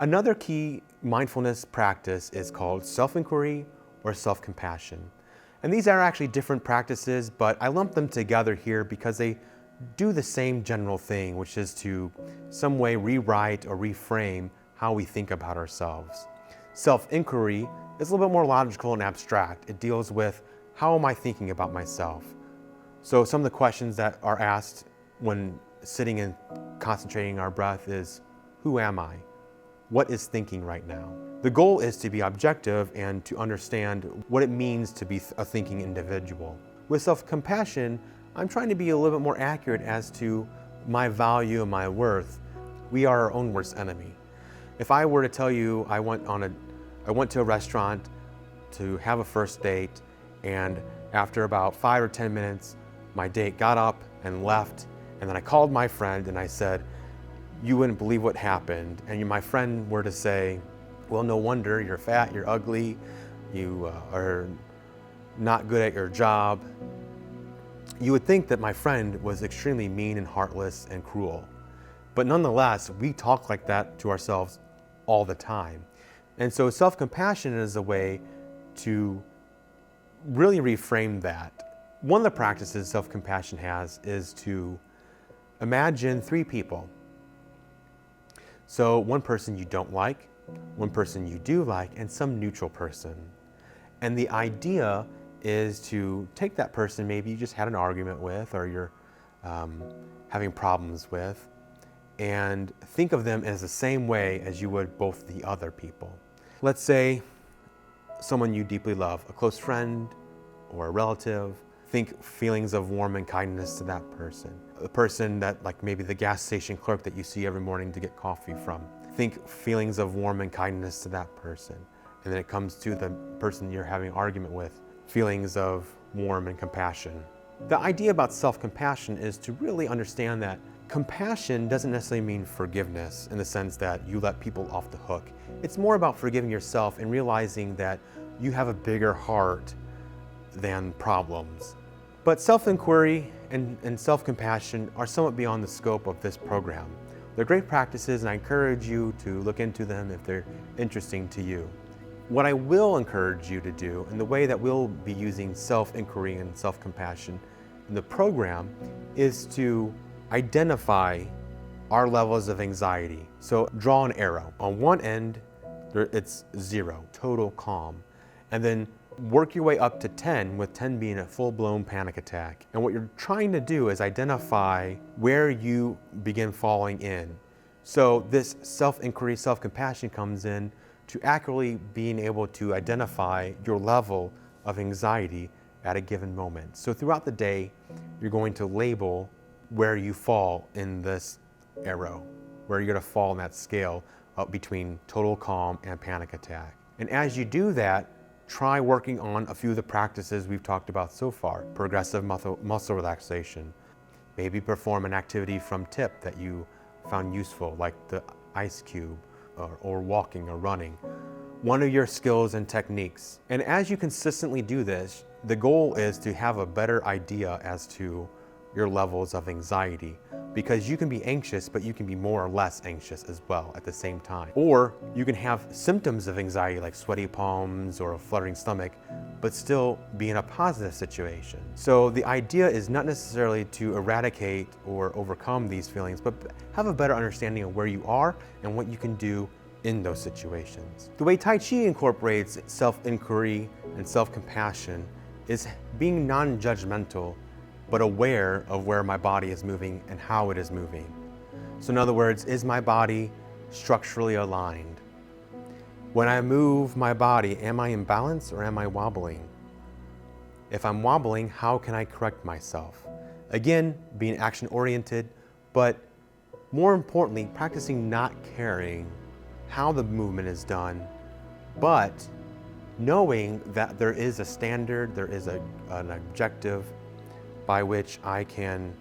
Another key mindfulness practice is called self-inquiry or self-compassion. And these are actually different practices, but I lump them together here because they do the same general thing, which is to some way rewrite or reframe how we think about ourselves. Self-inquiry is a little bit more logical and abstract. It deals with, how am I thinking about myself? So some of the questions that are asked when sitting and concentrating our breath is, who am I? What is thinking right now? The goal is to be objective and to understand what it means to be a thinking individual. With self-compassion, I'm trying to be a little bit more accurate as to my value and my worth. We are our own worst enemy. If I were to tell you I went to a restaurant to have a first date, and after about 5 or 10 minutes, my date got up and left, and then I called my friend and I said, you wouldn't believe what happened. And my friend were to say, well, no wonder, you're fat, you're ugly, you are not good at your job. You would think that my friend was extremely mean and heartless and cruel. But nonetheless, we talk like that to ourselves all the time. And so self-compassion is a way to really reframe that. One of the practices self-compassion has is to imagine 3 people. So one person you don't like, one person you do like, and some neutral person. And the idea is to take that person maybe you just had an argument with or you're having problems with, and think of them as the same way as you would both the other people. Let's say someone you deeply love, a close friend or a relative. Think feelings of warmth and kindness to that person. The person that, like maybe the gas station clerk that you see every morning to get coffee from. Think feelings of warmth and kindness to that person. And then it comes to the person you're having an argument with, feelings of warmth and compassion. The idea about self-compassion is to really understand that compassion doesn't necessarily mean forgiveness in the sense that you let people off the hook. It's more about forgiving yourself and realizing that you have a bigger heart than problems. But self-inquiry and self-compassion are somewhat beyond the scope of this program. They're great practices, and I encourage you to look into them if they're interesting to you. What I will encourage you to do, and the way that we'll be using self-inquiry and self-compassion in the program, is to identify our levels of anxiety. So draw an arrow. On one end, it's 0, total calm. And then work your way up to 10, with 10 being a full-blown panic attack. And what you're trying to do is identify where you begin falling in. So this self-inquiry, self-compassion comes in to accurately being able to identify your level of anxiety at a given moment. So throughout the day, you're going to label where you fall in this arrow, where you're going to fall in that scale up between total calm and panic attack. And as you do that, try working on a few of the practices we've talked about so far. Progressive muscle relaxation. Maybe perform an activity from tip that you found useful, like the ice cube, or walking or running. One of your skills and techniques. And as you consistently do this, the goal is to have a better idea as to your levels of anxiety, because you can be anxious, but you can be more or less anxious as well at the same time. Or you can have symptoms of anxiety like sweaty palms or a fluttering stomach, but still be in a positive situation. So the idea is not necessarily to eradicate or overcome these feelings, but have a better understanding of where you are and what you can do in those situations. The way Tai Chi incorporates self-inquiry and self-compassion is being non-judgmental, but aware of where my body is moving and how it is moving. So in other words, is my body structurally aligned? When I move my body, am I in balance or am I wobbling? If I'm wobbling, how can I correct myself? Again, being action-oriented, but more importantly, practicing not caring how the movement is done, but knowing that there is a standard, there is an objective by which I can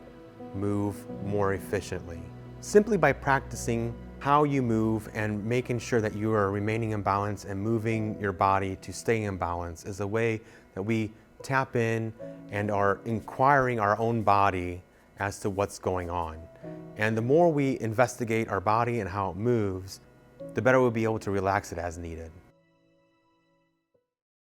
move more efficiently. Simply by practicing how you move and making sure that you are remaining in balance and moving your body to stay in balance is a way that we tap in and are inquiring our own body as to what's going on. And the more we investigate our body and how it moves, the better we'll be able to relax it as needed.